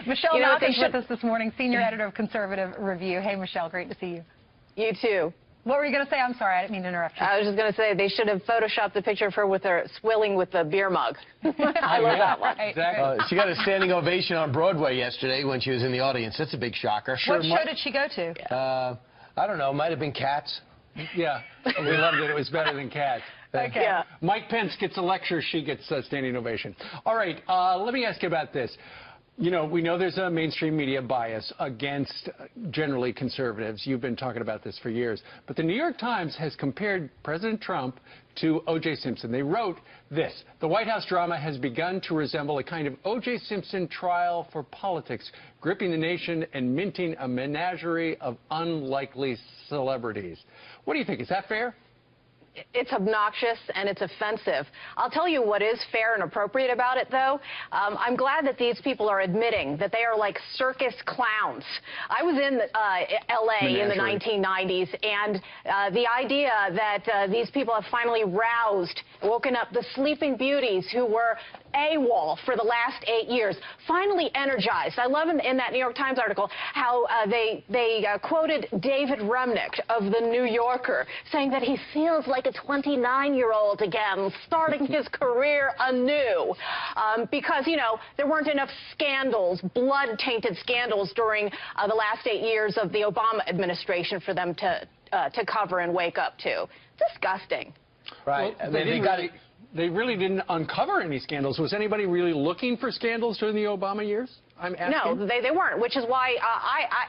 Michelle Malkin with us this morning, senior editor of Conservative Review. Hey, Michelle, great to see you. You too. What were you going to say? I'm sorry, I didn't mean to interrupt you. I was just going to say they should have photoshopped the picture of her with her swilling with the beer mug. I love that one. Exactly. She got a standing ovation on Broadway yesterday when she was in the audience. That's a big shocker. What show did she go to? I don't know. Might have been Cats. Yeah, we loved it. It was better than Cats. Okay. Yeah. Mike Pence gets a lecture. She gets a standing ovation. All right, let me ask you about this. You know, we know there's a mainstream media bias against generally conservatives. You've been talking about this for years. But the New York Times has compared President Trump to O.J. Simpson. They wrote this: the White House drama has begun to resemble a kind of O.J. Simpson trial for politics, gripping the nation and minting a menagerie of unlikely celebrities. What do you think? Is that fair? It's obnoxious and it's offensive. I'll tell you what is fair and appropriate about it, though. I'm glad that these people are admitting that they are like circus clowns. I was in L.A. in the 1990s, and the idea that these people have finally roused, woken up the sleeping beauties who were AWOL for the last 8 years, finally energized. I love in that New York Times article how they quoted David Remnick of The New Yorker, saying that he feels like a 29-year-old again, starting his career anew. Because, you know, there weren't enough scandals, blood-tainted scandals during the last 8 years of the Obama administration for them to cover and wake up to. Disgusting. Right. Well, they really didn't uncover any scandals. Was anybody really looking for scandals during the Obama years? I'm asking. No, they weren't, which is why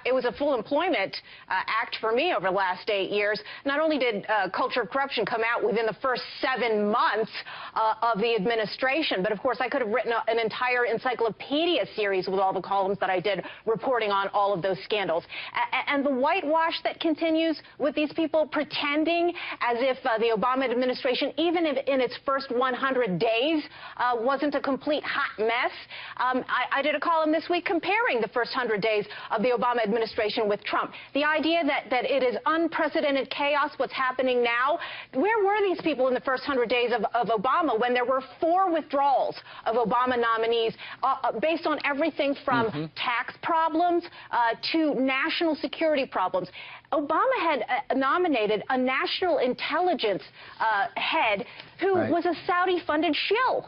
it was a full employment act for me over the last 8 years. Not only did Culture of Corruption come out within the first 7 months of the administration, but of course I could have written an entire encyclopedia series with all the columns that I did reporting on all of those scandals. And the whitewash that continues with these people pretending as if the Obama administration, even if in its first 100 days, wasn't a complete hot mess. I did a column this week comparing the first 100 days of the Obama administration with Trump. The idea that it is unprecedented chaos, what's happening now. Where were these people in the first 100 days of Obama when there were 4 withdrawals of Obama nominees based on everything from tax problems to national security problems? Obama had nominated a national intelligence head who was a Saudi-funded shill.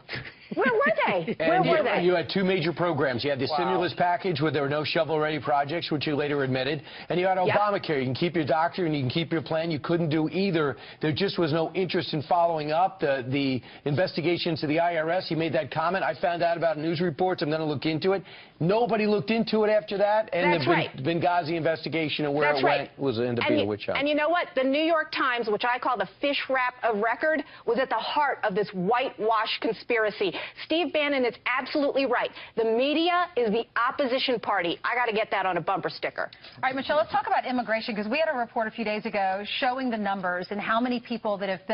Where were they? Where were they? You had 2 major programs. You had the stimulus package where there were no shovel-ready projects, which you later admitted, and you had Obamacare. You can keep your doctor and you can keep your plan. You couldn't do either. There just was no interest in following up the investigations to the IRS. He made that comment. I found out about news reports. I'm going to look into it. Nobody looked into it after that, and the Benghazi investigation and where it went was ended up being a witch hunt. And you know what? The New York Times, which I call the fish wrap of record, was at the heart of this whitewash conspiracy. Steve Bannon is absolutely right. The media is the opposition party. I got to get that on a bumper sticker. All right, Michelle, let's talk about immigration, because we had a report a few days ago showing the numbers and how many people that have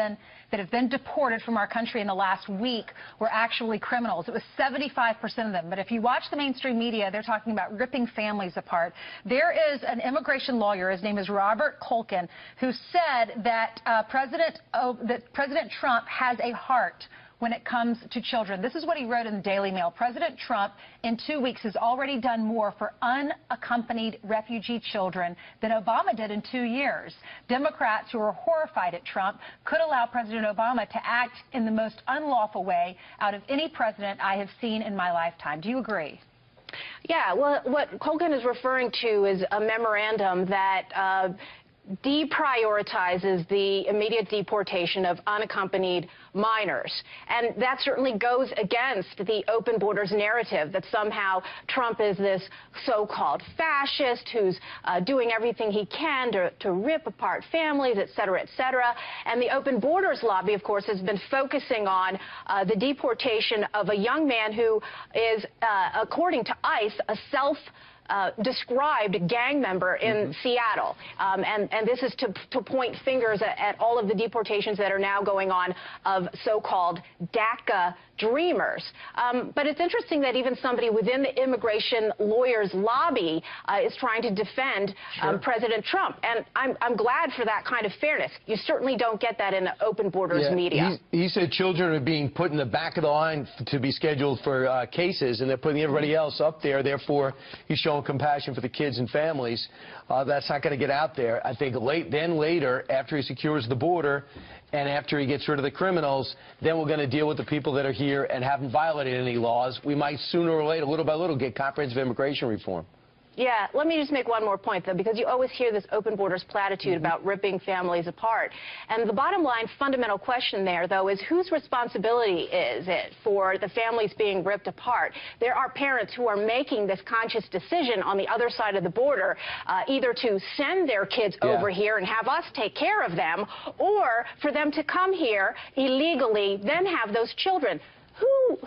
been deported from our country in the last week were actually criminals. It was 75% of them. But if you watch the mainstream media, they're talking about ripping families apart. There is an immigration lawyer, his name is Robert Malkin, who said that President Trump has a heart when it comes to children. This is what he wrote in the Daily Mail. President Trump, in 2 weeks, has already done more for unaccompanied refugee children than Obama did in 2 years. Democrats who are horrified at Trump could allow President Obama to act in the most unlawful way out of any president I have seen in my lifetime. Do you agree? Yeah, well, what Colgan is referring to is a memorandum that deprioritizes the immediate deportation of unaccompanied minors. And that certainly goes against the open borders narrative that somehow Trump is this so-called fascist who's doing everything he can to rip apart families, et cetera, et cetera. And the open borders lobby, of course, has been focusing on the deportation of a young man who is, according to ICE, a described gang member in Seattle. And this is to point fingers at all of the deportations that are now going on of of so-called DACA dreamers. But it's interesting that even somebody within the immigration lawyers lobby is trying to defend President Trump. And I'm glad for that kind of fairness. You certainly don't get that in the open borders media. He said children are being put in the back of the line to be scheduled for cases, and they're putting everybody else up there. Therefore, he's showing compassion for the kids and families. That's not going to get out there. I think later, after he secures the border and after he gets rid of the criminals, then we're going to deal with the people that are here and haven't violated any laws. We might sooner or later, little by little, get comprehensive immigration reform. Yeah, let me just make one more point, though, because you always hear this open borders platitude about ripping families apart. And the bottom line fundamental question there, though, is whose responsibility is it for the families being ripped apart? There are parents who are making this conscious decision on the other side of the border, either to send their kids over here and have us take care of them, or for them to come here illegally, then have those children.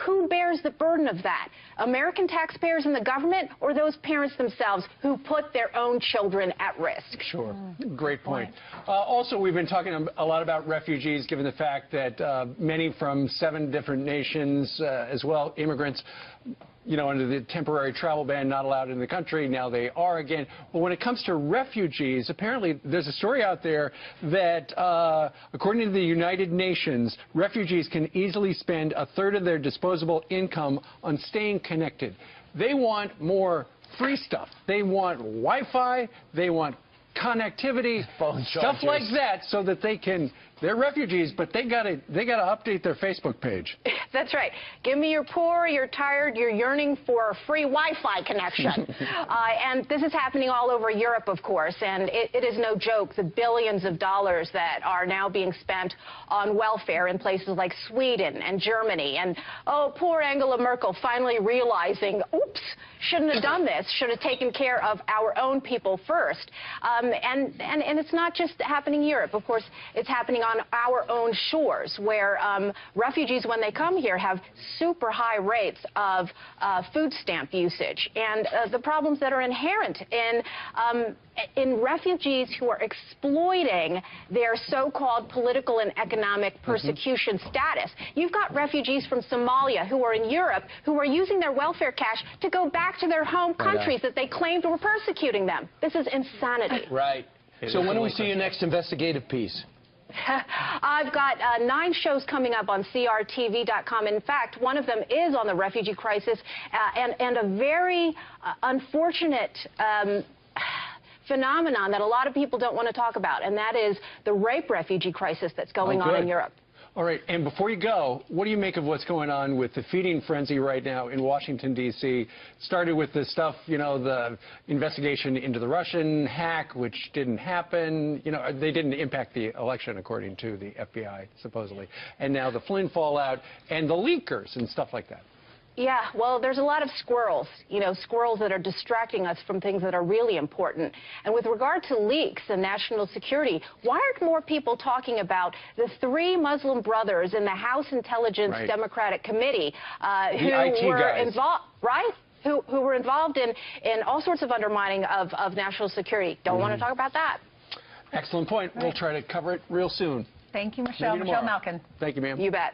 Who bears the burden of that? American taxpayers and the government, or those parents themselves who put their own children at risk? Sure. Great point. Also, we've been talking a lot about refugees, given the fact that many from 7 different nations, as well, immigrants, you know, under the temporary travel ban, not allowed in the country. Now they are again. But when it comes to refugees, apparently there's a story out there that, according to the United Nations, refugees can easily spend a third of their disposable income on staying connected. They want more free stuff. They want Wi-Fi. They want connectivity, stuff like that, so that they can. They're refugees, but they gotta update their Facebook page. That's right. Give me you're poor, you're tired, you're yearning for a free Wi-Fi connection. And this is happening all over Europe, of course, and it is no joke, the billions of dollars that are now being spent on welfare in places like Sweden and Germany. And, oh, poor Angela Merkel finally realizing, oops, shouldn't have done this, should have taken care of our own people first. And it's not just happening in Europe. Of course, it's happening on our own shores, where refugees, when they come here, have super high rates of food stamp usage, and the problems that are inherent in refugees who are exploiting their so-called political and economic persecution status. You've got refugees from Somalia who are in Europe who are using their welfare cash to go back to their home countries that they claimed were persecuting them. This is insanity. Right. So when do we see your next investigative piece? I've got 9 shows coming up on crtv.com. In fact, one of them is on the refugee crisis and a very unfortunate phenomenon that a lot of people don't want to talk about, and that is the rape refugee crisis that's going on in Europe. All right, and before you go, what do you make of what's going on with the feeding frenzy right now in Washington, D.C.? Started with the stuff, you know, the investigation into the Russian hack, which didn't happen. You know, they didn't impact the election, according to the FBI, supposedly. And now the Flynn fallout and the leakers and stuff like that. Yeah, well, there's a lot of squirrels, you know, squirrels that are distracting us from things that are really important. And with regard to leaks and national security, why aren't more people talking about the 3 Muslim brothers in the House Intelligence Democratic Committee who were involved, who were involved in all sorts of undermining of national security? Don't want to talk about that. Excellent point. We'll try to cover it real soon. Thank you, Michelle. Michelle Malkin. Thank you, ma'am. You bet.